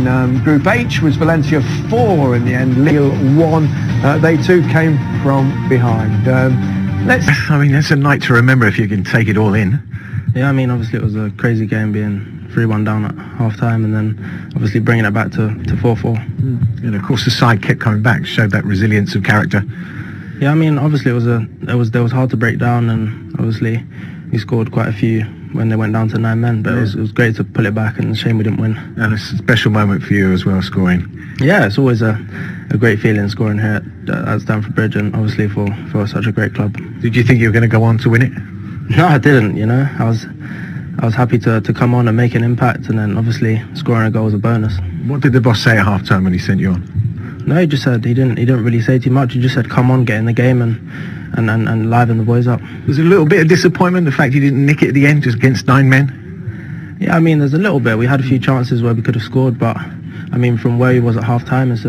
in Group H was Valencia 4 in the end, Lille 1. They too came from behind. I mean, that's a night to remember if you can take it all in. Yeah, I mean, obviously it was a crazy game being 3-1 down at half-time and then obviously bringing it back to 4-4. And of course the side kept coming back, showed that resilience of character. Yeah, I mean, obviously it was hard to break down, and obviously we scored quite a few when they went down to 9 men, but it was great to pull it back, and a shame we didn't win. And it's a special moment for you as well, scoring. Yeah, it's always a great feeling scoring here at Stamford Bridge, and obviously for such a great club. Did you think you were going to go on to win it? No, I didn't, you know. I was happy to come on and make an impact, and then obviously scoring a goal was a bonus. What did the boss say at half-time when he sent you on? No, he just said he didn't really say too much. He just said, come on, get in the game and liven the boys up. There's a little bit of disappointment, the fact you didn't nick it at the end just against 9 men? Yeah, I mean, there's a little bit. We had a few chances where we could have scored, but I mean, from where he was at half-time, it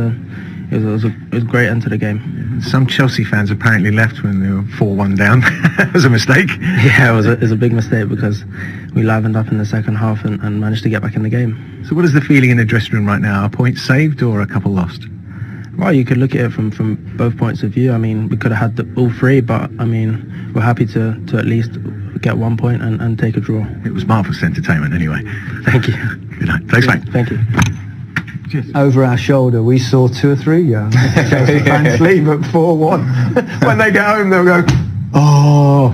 was a great end to the game. Some Chelsea fans apparently left when they were 4-1 down. That was a mistake. Yeah, it was a big mistake because we livened up in the second half and managed to get back in the game. So what is the feeling in the dressing room right now? A point saved or a couple lost? Well, you could look at it from both points of view. I mean, we could have had all 3, but I mean, we're happy to at least get 1 point and take a draw. It was marvellous entertainment anyway. Thank you. Good night. Thanks, mate. Thank you. Cheers. Over our shoulder, we saw 2 or 3 Chelsea fans leave at 4-1. When they get home, they'll go, oh,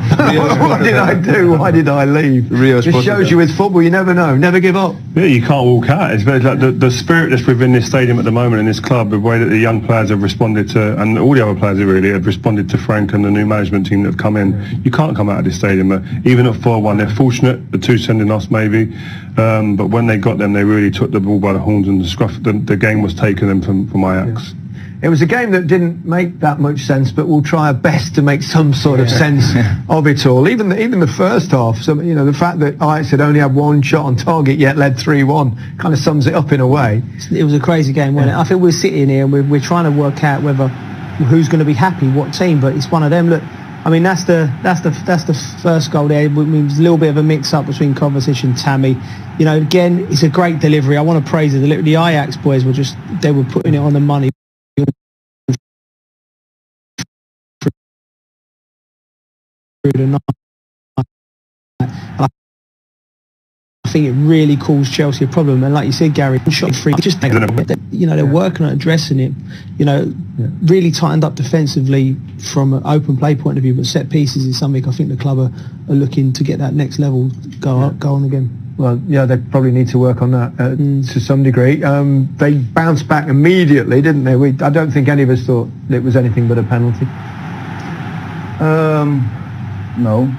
what did I do? Why did I leave? This shows you with football, you never know. Never give up. Yeah, you can't walk out. It's very, like the spirit that's within this stadium at the moment in this club, the way that the young players have responded to, and all the other players really have responded to Frank and the new management team that have come in. You can't come out of this stadium. Even at 4-1, they're fortunate, the 2 sending us maybe, but when they got them, they really took the ball by the horns, and the game was taken them from Ajax. Yeah. It was a game that didn't make that much sense, but we'll try our best to make some sort of sense of it all. Even the first half, so, you know, the fact that Ajax had only had 1 shot on target yet led 3-1 kind of sums it up in a way. It was a crazy game, wasn't it? I think we're sitting here and we're trying to work out who's going to be happy, what team, but it's one of them. Look, I mean, that's the first goal there. It was a little bit of a mix-up between Kovacic and Tammy. You know, again, it's a great delivery. I want to praise it. The Ajax boys they were putting it on the money. I think it really caused Chelsea a problem, and like you said, Gary, shot free. Just they're working on addressing it. You know, really tightened up defensively from an open play point of view, but set pieces is something I think the club are looking to get that next level go on again. Well, yeah, they probably need to work on that to some degree. They bounced back immediately, didn't they? I don't think any of us thought it was anything but a penalty. No.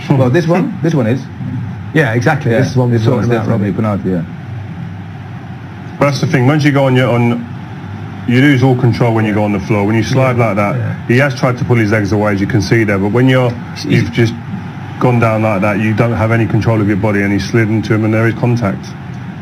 Well, this one is. Yeah, exactly. Yeah, this is one we're talking about. Probably penalty, yeah. But that's the thing. Once you go you lose all control when you go on the floor. When you slide like that, he has tried to pull his legs away, as you can see there. But when you've just gone down like that, you don't have any control of your body, and he slid into him, and there is contact.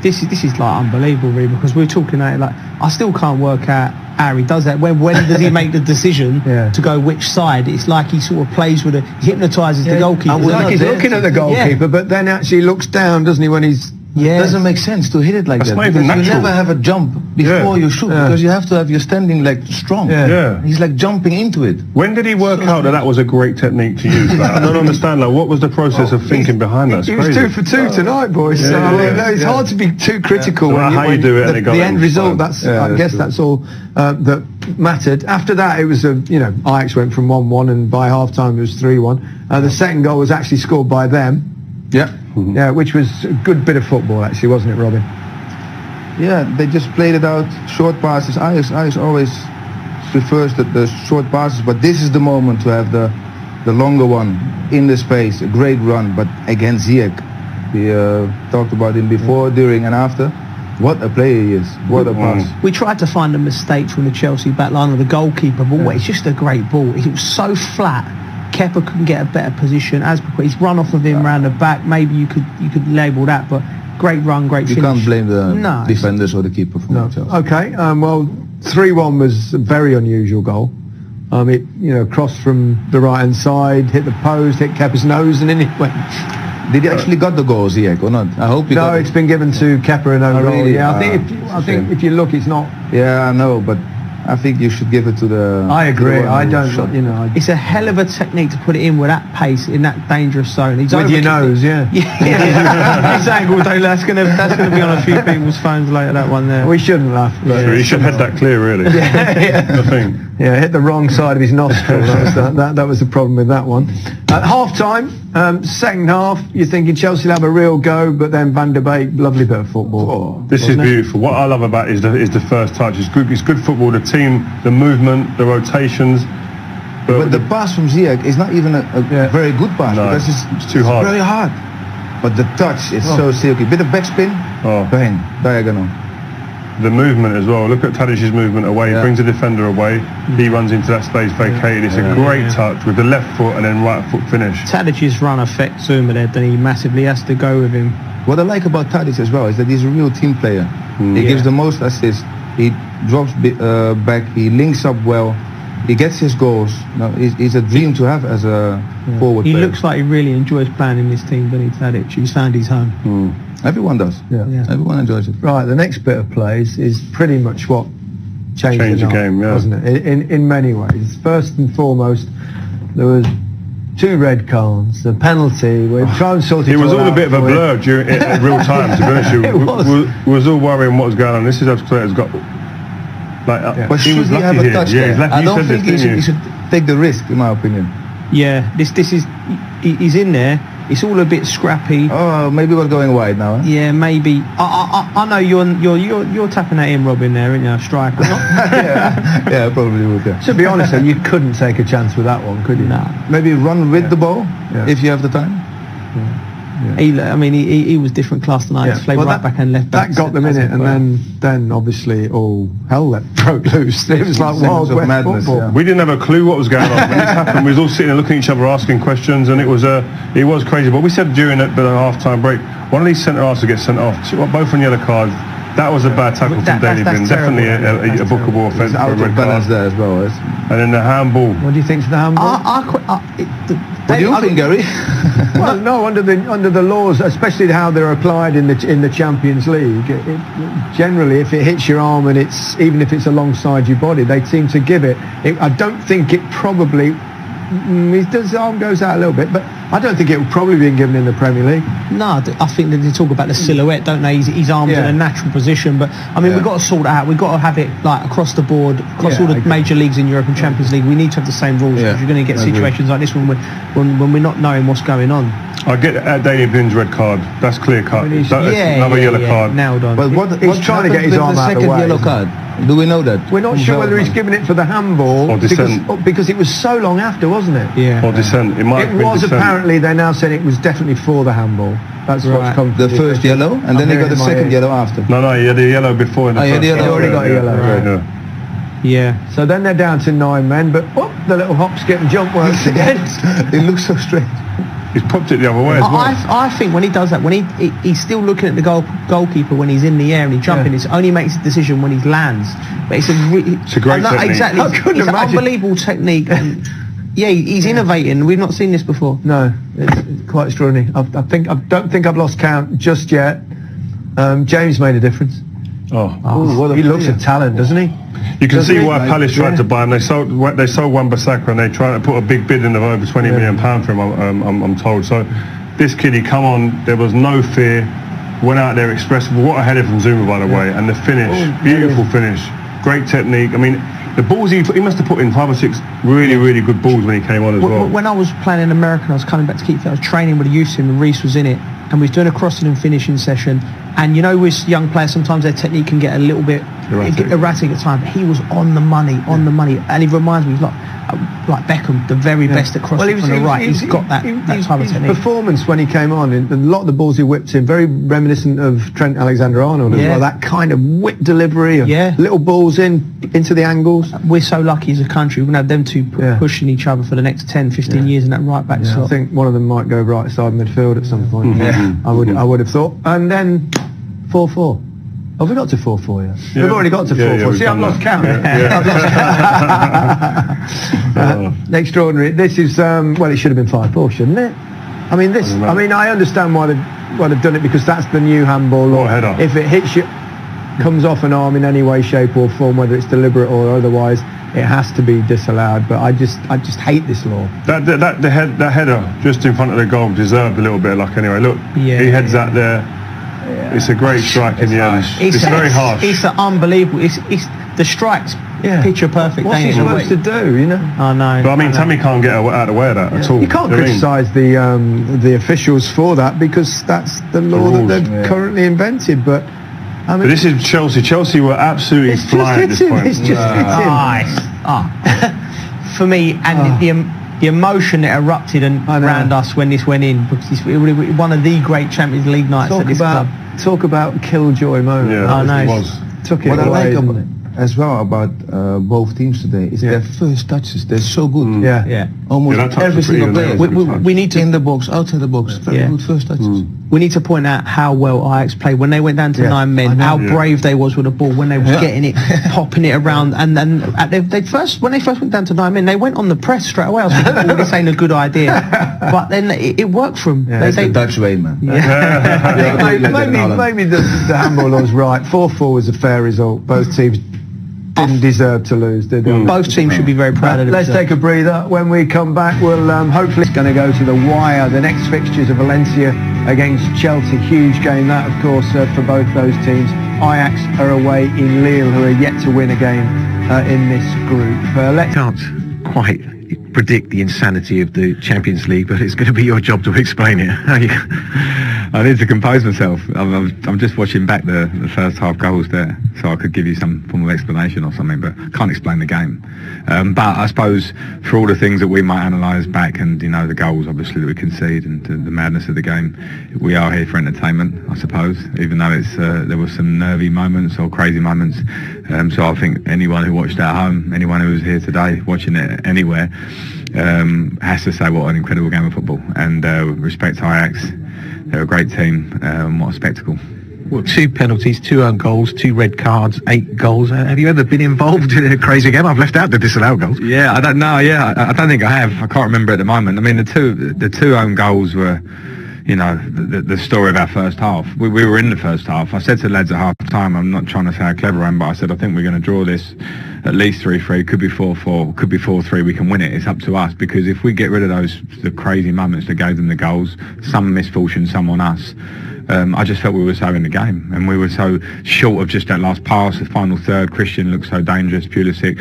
This is like unbelievable, really, because we're talking about it, like, I still can't work out how he does that. When does he make the decision to go which side? It's like he sort of plays with he hypnotises the goalkeeper. It's like he's looking at the goalkeeper, but then actually looks down, doesn't he, when he's... Yeah. It doesn't make sense to hit it like that. Not even natural. You never have a jump before you shoot, because you have to have your standing leg strong. He's like jumping into it. When did he work out that was a great technique to use? Like, I don't understand. Like, what was the process of thinking behind that? He was 2 for 2 tonight, boys. It's hard to be too critical when how you do it. The end result. I guess that's all that mattered. After that, it was Ajax went from 1-1, and by half time it was 3-1. The second goal was actually scored by them. Yeah, which was a good bit of football, actually, wasn't it, Robin? Yeah, they just played it out, short passes. Ajax always prefers the short passes, but this is the moment to have the longer one in the space. A great run, but against Ziyech, we talked about him before, during, and after. What a player he is! What a pass! We tried to find a mistake from the Chelsea back line of the goalkeeper, but it's just a great ball. It was so flat. Kepa couldn't get a better position. He's run off of him round the back. Maybe you could label that, but great run, great finish. You can't blame the defenders or the keeper for that. Okay, well, 3-1 was a very unusual goal. It crossed from the right hand side, hit the post, hit Kepa's nose, and in it went. Did he actually got the goal, Ziyech, or not? I hope he No, got it's been given to Kepa and overall. really? Yeah, Ah, I think if you look, it's not. Yeah, I know, but I think you should give it to the... I agree. to the one I who don't. shot. You know. It's a hell of a technique to put it in with that pace in that dangerous zone. He's With your nose, yeah. Yeah. His angle, though, that's gonna be on a few people's phones later. That one there. We shouldn't laugh. But He should head that clear, really. I think. Yeah, hit the wrong side of his nostril. That was the problem with that one. At half time, second half, you're thinking Chelsea will have a real go, but then Van der Beek, lovely bit of football. This is beautiful. What I love about it is the first touch. It's good football. The team, the movement, the rotations. But the pass from Ziyech is not even a very good pass, No, because it's too hard. very hard. But the touch is so silky. Bit of backspin, bang, diagonal. The movement as well. Look at Tadic's movement away. He brings the defender away. He runs into that space vacated. It's a great touch with the left foot and then right foot finish. Tadic's run affects Zuma there, then he massively has to go with him. What I like about Tadic as well is that he's a real team player. He gives the most assists. He drops back. He links up well. He gets his goals. No, he's a dream to have as a forward He player. looks like he really enjoys playing in this team, doesn't he, Tadic? He's found his home. Everyone does. Yeah. Everyone enjoys it. Right, the next bit of plays is pretty much what changed the night, game, yeah. wasn't it? In many ways. First and foremost, there was 2 red cards, the penalty. We're trying to sort it It was all a out bit of a for you. blur during in real time, to be honest with you. We was all worrying what was going on. This is how Clear's got... But he should was he lucky have a here. touch Yeah, there? he's lucky. I You don't said think this, he didn't should take the risk, in my opinion. Yeah, this is he's in there. It's all a bit scrappy. Oh, maybe we're going wide now. Huh? Yeah, maybe. I know you're tapping that in, Robin, there, aren't you, striker? Yeah, probably would. Yeah. To be honest, though, you couldn't take a chance with that one, could you? Nah. Maybe run with the ball if you have the time. He was different class than I. Yeah. He played Well, right back and left back. That got them in it, and then obviously all hell broke loose. It was like Wild of West madness, football. yeah. We didn't have a clue what was going on when this happened. We was all sitting there looking at each other, asking questions, and it was crazy. But we said during the half-time break, one of these centre halves to get sent off. Both on yellow cards. That was a bad tackle from Daily Bin. Definitely a bookable offence for a Out red of card. balance there as well. Yes. And then the handball. What do you think of the handball? What do you think, Gary? Well, no, under the laws, especially how they're applied in the Champions League, generally, if it hits your arm and even if it's alongside your body, they seem to give it. I don't think it probably. His arm goes out a little bit, but I don't think it would probably been given in the Premier League. No, I think that they talk about the silhouette, don't they? His arms in a natural position, but I mean, we've got to sort it out. We've got to have it like across the board, across all the major leagues in Europe and Champions League. We need to have the same rules because you're going to get situations like this when we're not knowing what's going on. I get Daily Bin's red card. That's clear cut. Another yellow card. Nailed on. But what He's trying to get his arm out of the second way. yellow card? Do we know that? We're not sure whether he's given it for the handball Or dissent. because it was so long after, wasn't it? Yeah. Or dissent. It might have It been was dissent. apparently. They're now saying it was definitely for the handball. That's what's come. The first yellow, and then he got the second yellow after. No, he had a yellow before in the Oh, he had first the yellow. half. He already got a yellow, right. Yeah. Yeah. So then they're down to 9 men, but the little hop, skip and jump works again. It looks so strange. He's popped it the other way as well. I think when he does that, when he's still looking at the goalkeeper when he's in the air and he's jumping, it only makes a decision when he lands. But it's a great technique. Exactly. I couldn't It's an imagine. unbelievable technique. And yeah, he's innovating. We've not seen this before. No, it's quite extraordinary. I don't think I've lost count just yet. James made a difference. He looks a talent, doesn't he? You can Doesn't see he? why Palace tried to buy him. They sold Wan-Bissaka and they tried to put a big bid in of over £20 million for him. I'm told. So this kid, he come on. There was no fear. Went out there expressive. What a header from Zuma, by the way, and the finish, beautiful finish, great technique. I mean, the balls he must have put in 5 or 6 really good balls when he came on as well. When I was playing in America, I was coming back to keep fit. I was training with the youth team, and Reece was in it, and we was doing a crossing and finishing session. And you know, with young players, sometimes their technique can get a little bit erratic at times. But he was on the money, and he reminds me, he's like Beckham, the very best at crossing from the right. He's got that type of technique. His performance when he came on, and a lot of the balls he whipped in, very reminiscent of Trent Alexander-Arnold as well. That kind of whip delivery, of little balls into the angles. We're so lucky as a country. We're going to have them two pushing each other for the next 10, 15 years in that right back slot. I think one of them might go right side midfield at some point. I would have thought. And then 4-4. Have we got to 4-4 yet? Yeah. We've already got to 4-4. See, I've lost count. Extraordinary. This is, well, it should have been 5-4, shouldn't it? I mean, I understand why they've done it, because that's the new handball law. Header. If it hits you, comes off an arm in any way, shape or form, whether it's deliberate or otherwise, it has to be disallowed. But I just hate this law. That header just in front of the goal deserved a little bit of luck anyway. Look, he heads that there. Yeah. It's a great strike in the end. It's very harsh. It's unbelievable. It's the strikes picture perfect. What's he supposed to do? You know. I know. But I mean, Tammy can't get out of the way of that at all. You can't criticise the officials for that, because that's the law that they've currently invented. But I mean, but this is Chelsea. Chelsea were absolutely flying at this point. It's just for me, and the emotion that erupted around us when this went in, because it was one of the great Champions League nights at this club. Talk about killjoy moment. Yeah, I know. it was. Took it What away. I like as well about both teams today is their first touches. They're so good. Yeah. Almost that touch every was single pretty player. amazing. We need to In the box, outside the box. Very good first touches. We need to point out how well Ajax played when they went down to 9 men. How brave they was with the ball when they were getting it, popping it around, and then when they first went down to 9 men, they went on the press straight away. I was thinking, oh, this ain't a good idea, but then it worked for them. That's the Dutch way, man. Maybe the handball law's right. 4-4 was a fair result. Both teams didn't deserve to lose, did they? Both teams should be very proud of Let's themselves. take a breather. When we come back, we'll hopefully it's going to go to the wire. The next fixtures are Valencia against Chelsea. Huge game that, of course, for both those teams. Ajax are away in Lille, who are yet to win a game in this group. Let's Can't quite predict the insanity of the Champions League, but it's going to be your job to explain it. I need to compose myself. I'm just watching back the first half goals there, so I could give you some form of explanation or something, but I can't explain the game. But I suppose for all the things that we might analyse back, and the goals obviously that we concede, and the madness of the game, we are here for entertainment, I suppose, even though it's there were some nervy moments or crazy moments. So I think anyone who watched at home, anyone who was here today watching it anywhere, has to say what an incredible game of football. And respect to Ajax, they're a great team. What a spectacle. Well, 2 penalties, 2 own goals, 2 red cards, 8 goals. Have you ever been involved in a crazy game? I've left out the disallowed goals. Yeah, I don't know. Yeah, I don't think I have. I can't remember at the moment. I mean, the two own goals were, the story of our first half. We were in the first half. I said to the lads at half time, I'm not trying to say how clever I am, but I said, I think we're going to draw this at least 3-3, could be 4-4, could be 4-3, we can win it. It's up to us, because if we get rid of the crazy moments that gave them the goals, some misfortune, some on us, I just felt we were so in the game, and we were so short of just that last pass, the final third. Christian looked so dangerous, Pulisic,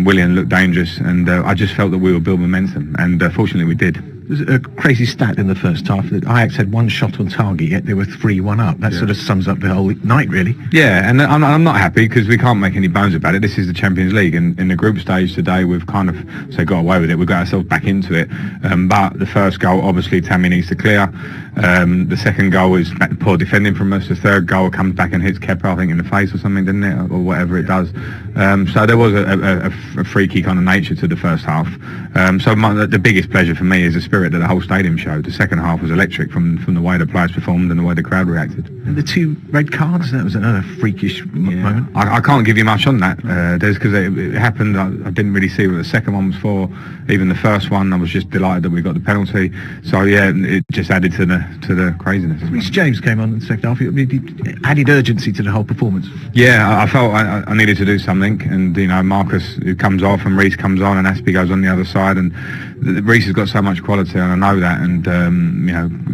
Willian looked dangerous, and I just felt that we would build momentum, and fortunately we did. There's a crazy stat in the first half that Ajax had 1 shot on target, yet they were 3-1 up. That sort of sums up the whole night, really. Yeah, and I'm not happy, because we can't make any bones about it. This is the Champions League, and in the group stage today, we've kind of got away with it. We've got ourselves back into it. But the first goal, obviously, Tammy needs to clear. The second goal is poor defending from us. The third goal comes back and hits Kepa, I think, in the face or something, didn't it, or whatever it does. So there was a freaky kind of nature to the first half. So the biggest pleasure for me is the spirit that the whole stadium showed. The second half was electric from the way the players performed and the way the crowd reacted. And the 2 red cards, that was another freakish moment. I can't give you much on that, because it happened. I didn't really see what the second one was for. Even the first one, I was just delighted that we got the penalty. So yeah, it just added to the craziness. Reece James came on in the second half. It added urgency to the whole performance. Yeah, I felt I needed to do something, and Marcus, who comes off, and Reece comes on, and Aspie goes on the other side, and Reece has got so much quality, and I know that, and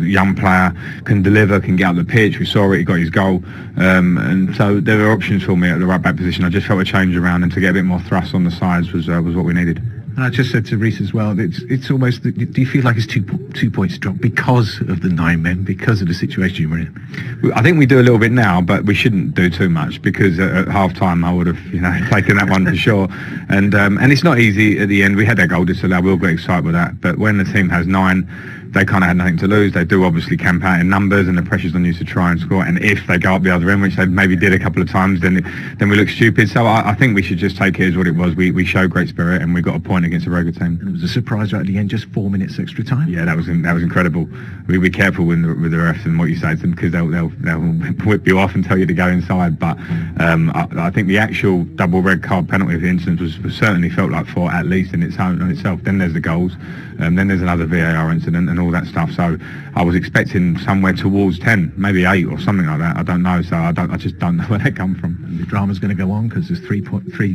young player, can deliver, can get up the pitch. We saw it, he got his goal, and so there were options for me at the right back position. I just felt a change around, and to get a bit more thrust on the sides was what we needed. And I just said to Reece as well, it's almost, do you feel like it's 2 points drop because of the 9 men, because of the situation you were in? I think we do a little bit now, but we shouldn't do too much, because at half time I would have taken that one for sure. And it's not easy at the end. We had that goal disallowed, we all got excited with that, but when the team has 9, they kind of had nothing to lose. They do obviously camp out in numbers, and the pressure's on you to try and score, and if they go up the other end, which they maybe did a couple of times, then we look stupid. So I think we should just take it as what it was. We showed great spirit, and we got a point against a very good team. And it was a surprise right at the end, just 4 minutes extra time. Yeah, that was incredible. We be careful with the refs and what you say to them, because they'll whip you off and tell you to go inside. But I think the actual double red card penalty, for instance, was certainly felt like 4 at least on itself. Then there's the goals, then there's another VAR incident, and all that stuff. So I was expecting somewhere towards 10, maybe 8 or something like that. I don't know. So I just don't know where that come from. And the drama's going to go on because there's three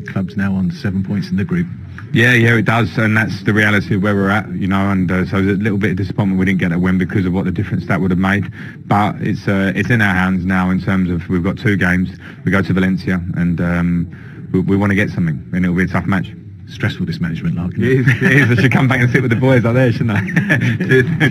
clubs now on 7 points in the group. Yeah, it does, and that's the reality of where we're at, you know. And so there's a little bit of disappointment we didn't get a win because of what the difference that would have made. But it's in our hands now in terms of we've got 2 games. We go to Valencia, and we want to get something, and it'll be a tough match. Stressful, this management, Larkin. It is. I should come back and sit with the boys out there, shouldn't I?